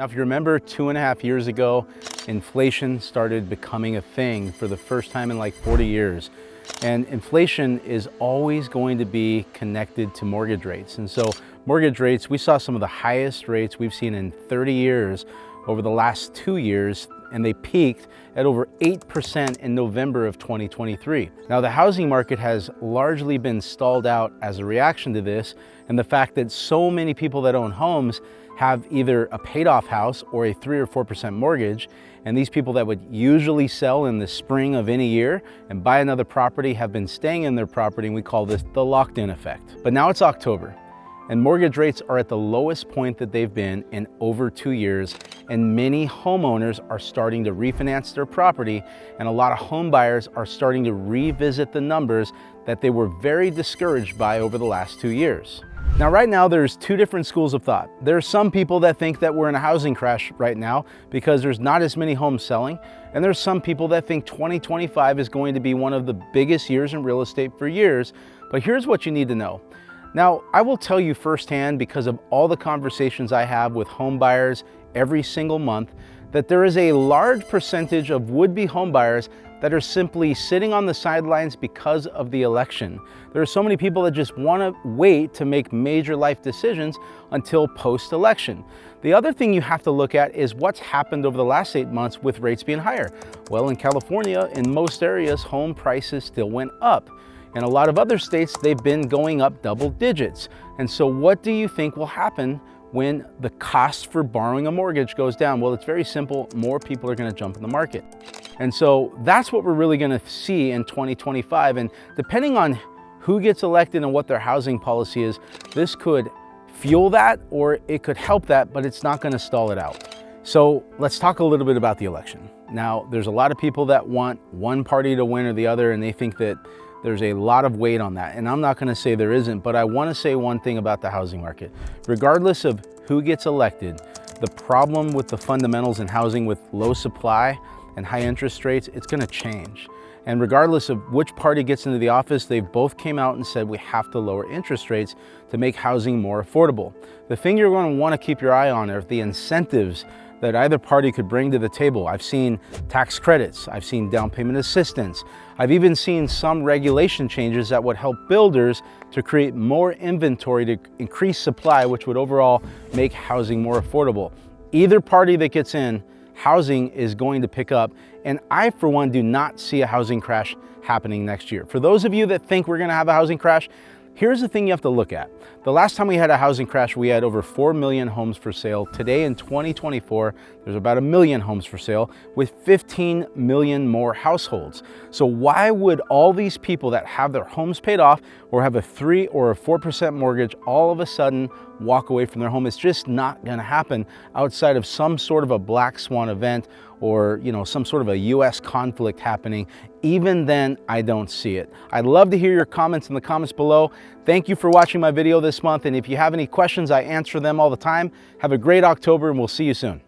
Now, if you remember 2.5 years ago, inflation started becoming a thing for the first time in like 40 years. And inflation is always going to be connected to mortgage rates. And so mortgage rates, we saw some of the highest rates we've seen in 30 years over the last 2 years, and they peaked at over 8% in November of 2023. Now, the housing market has largely been stalled out as a reaction to this, and the fact that so many people that own homes have either a paid off house or a 3 or 4% mortgage. And these people that would usually sell in the spring of any year and buy another property have been staying in their property, and we call this the locked in effect. But now it's October, and mortgage rates are at the lowest point that they've been in over 2 years, and many homeowners are starting to refinance their property, and a lot of home buyers are starting to revisit the numbers that they were very discouraged by over the last 2 years. Now, right now, there's two different schools of thought. There are some people that think that we're in a housing crash right now because there's not as many homes selling. And there's some people that think 2025 is going to be one of the biggest years in real estate for years. But here's what you need to know. Now, I will tell you firsthand, because of all the conversations I have with home buyers every single month, that there is a large percentage of would-be home buyers that are simply sitting on the sidelines because of the election. There are so many people that just want to wait to make major life decisions until post-election. The other thing you have to look at is what's happened over the last 8 months with rates being higher. Well, in California, in most areas, home prices still went up. In a lot of other states, they've been going up double digits. And so what do you think will happen when the cost for borrowing a mortgage goes down? Well, it's very simple. More people are going to jump in the market. And so that's what we're really going to see in 2025. And depending on who gets elected and what their housing policy is, this could fuel that or it could help that, but it's not going to stall it out. So let's talk a little bit about the election. Now, there's a lot of people that want one party to win or the other, and they think that there's a lot of weight on that. And I'm not going to say there isn't, but I want to say one thing about the housing market. Regardless of who gets elected, the problem with the fundamentals in housing with low supply and high interest rates, it's going to change. And regardless of which party gets into the office, they've both came out and said we have to lower interest rates to make housing more affordable. The thing you're going to want to keep your eye on are the incentives that either party could bring to the table. I've seen tax credits, I've seen down payment assistance, I've even seen some regulation changes that would help builders to create more inventory to increase supply, which would overall make housing more affordable. Either party that gets in, housing is going to pick up, and I, for one, do not see a housing crash happening next year. For those of you that think we're gonna have a housing crash, here's the thing you have to look at. The last time we had a housing crash, we had over 4 million homes for sale. Today in 2024, there's about 1 million homes for sale with 15 million more households. So why would all these people that have their homes paid off or have a 3 or a 4% mortgage all of a sudden walk away from their home? It's just not gonna happen outside of some sort of a black swan event or some sort of a US conflict happening. Even then, I don't see it. I'd love to hear your comments in the comments below. Thank you for watching my video this month, and if you have any questions, I answer them all the time. Have a great October, and we'll see you soon.